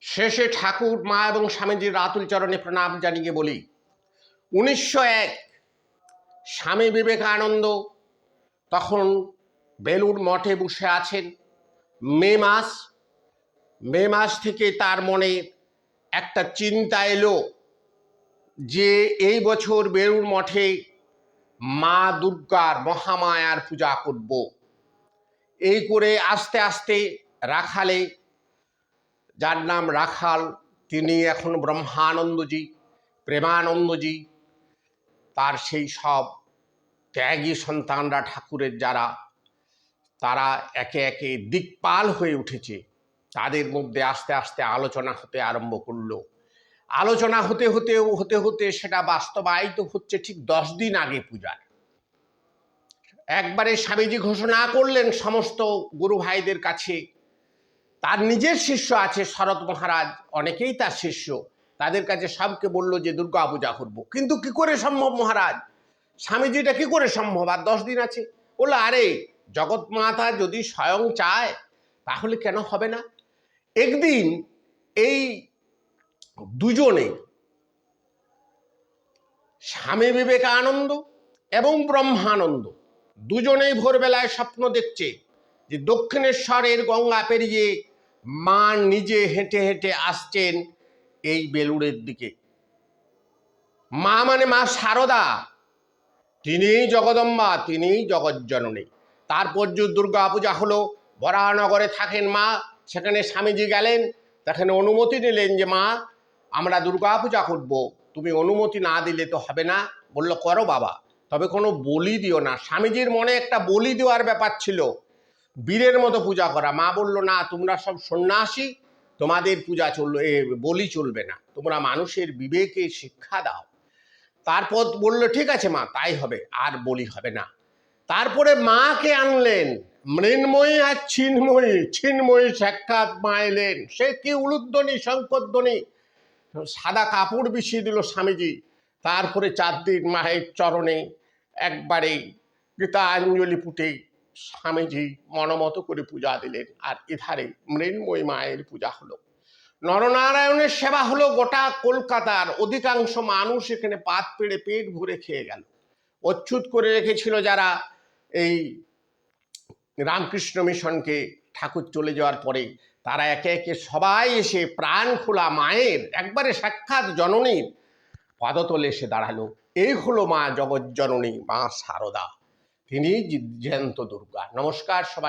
শেষে ঠাকুর মা এবং স্বামীজির আতুল চরণে প্রণাম জানিয়ে বলি, 1901 স্বামী বিবেকানন্দ তখন বেলুড় মঠে বসে আছেন। মে মাস থেকে তার মনে একটা চিন্তা এলো যে এই বছর বেলুড় মঠে মা দুর্গার মহামায়ার পূজা করব। এই করে আস্তে আস্তে রাখালে, যার নাম রাখাল, তিনি এখন ব্রহ্মানন্দজি, প্রেমানন্দজি, তার সেই সব ত্যাগী সন্তানরা ঠাকুরের যারা, তারা একে একে দিকপাল হয়ে উঠেছে। তাদের মধ্যে আস্তে আস্তে আলোচনা হতে আরম্ভ করলো। আলোচনা হতে হতে সেটা বাস্তবায়িত হচ্ছে ঠিক 10 দিন আগে পূজার। একবারে স্বামীজি ঘোষণা করলেন সমস্ত গুরু ভাইদের কাছে, তার নিজের শিষ্য আছে শরৎ মহারাজ, অনেকেই তার শিষ্য, তাদের কাছে সবকে বলল যে দুর্গা পূজা করব। কিন্তু কি করে সম্ভব মহারাজ, স্বামীজিটা কি করে সম্ভব, আর 10 দিন আছে? বললো, আরে জগৎ মাতা যদি স্বয়ং চায় তাহলে কেন হবে না। একদিন এই দুজনে, স্বামী বিবেকানন্দ এবং ব্রহ্মানন্দ, দুজনেই ভোরবেলায় স্বপ্ন দেখছে যে দক্ষিণেশ্বরের গঙ্গা পেরিয়ে মা নিজে হেঁটে হেঁটে আসছেন এই বেলুড়ের দিকে। মা মানে মা শারদা, তিনিই জগদম্বা, তিনিই জগজ্জননী। তারপর যে দুর্গা পূজা হলো, বরাহনগরে থাকেন মা, সেখানে স্বামীজি গেলেন, সেখানে অনুমতি নিলেন যে মা আমরা দুর্গা পূজা করবো, তুমি অনুমতি না দিলে তো হবে না। বললো, করো বাবা, তবে কোনো বলি দিও না। স্বামীজির মনে একটা বলি দেওয়ার ব্যাপার ছিল, বীরের মতো পূজা করা। মা বলল, না, তোমরা সব সন্ন্যাসী, তোমাদের পূজা বলি চলবে না, তোমরা মানুষের বিবেকে শিক্ষা দাও। তারপর বললো, ঠিক আছে মা, তাই হবে, আর বলি হবে না। তারপরে মাকে আনলেন, মৃন্ময়ী আর ছিন্ময়ী সাক্ষাৎ মা এলেন। সে কি উলুধ্বনি শঙ্করধ্বনি, সাদা কাপড় বিছিয়ে দিল স্বামীজি। তারপরে 4 দিন মায়ের চরণে একবারে গীতাঞ্জলি পুঁতে স্বামীজি মনমতো করে পূজা দিলেন। আর এধারে মৃন্ময়ী মায়ের পূজা হলো, নরনারায়ণের সেবা হলো। গোটা কলকাতার অধিকাংশ মানুষ এখানে পাত পেড়ে পেট ভরে খেয়ে গেল। অচ্যুত করে রেখেছিল যারা এই রামকৃষ্ণ মিশনকে, ঠাকুর চলে যাওয়ার পরে তারা একে একে সবাই এসে প্রাণ খোলা মায়ের, একবারে সাক্ষাৎ জননীর পদতলে এসে দাঁড়ালো। এই হলো মা জগজ্জননী, মা শারদা, তিনি জ্যান্ত দুর্গা। নমস্কার সবাই।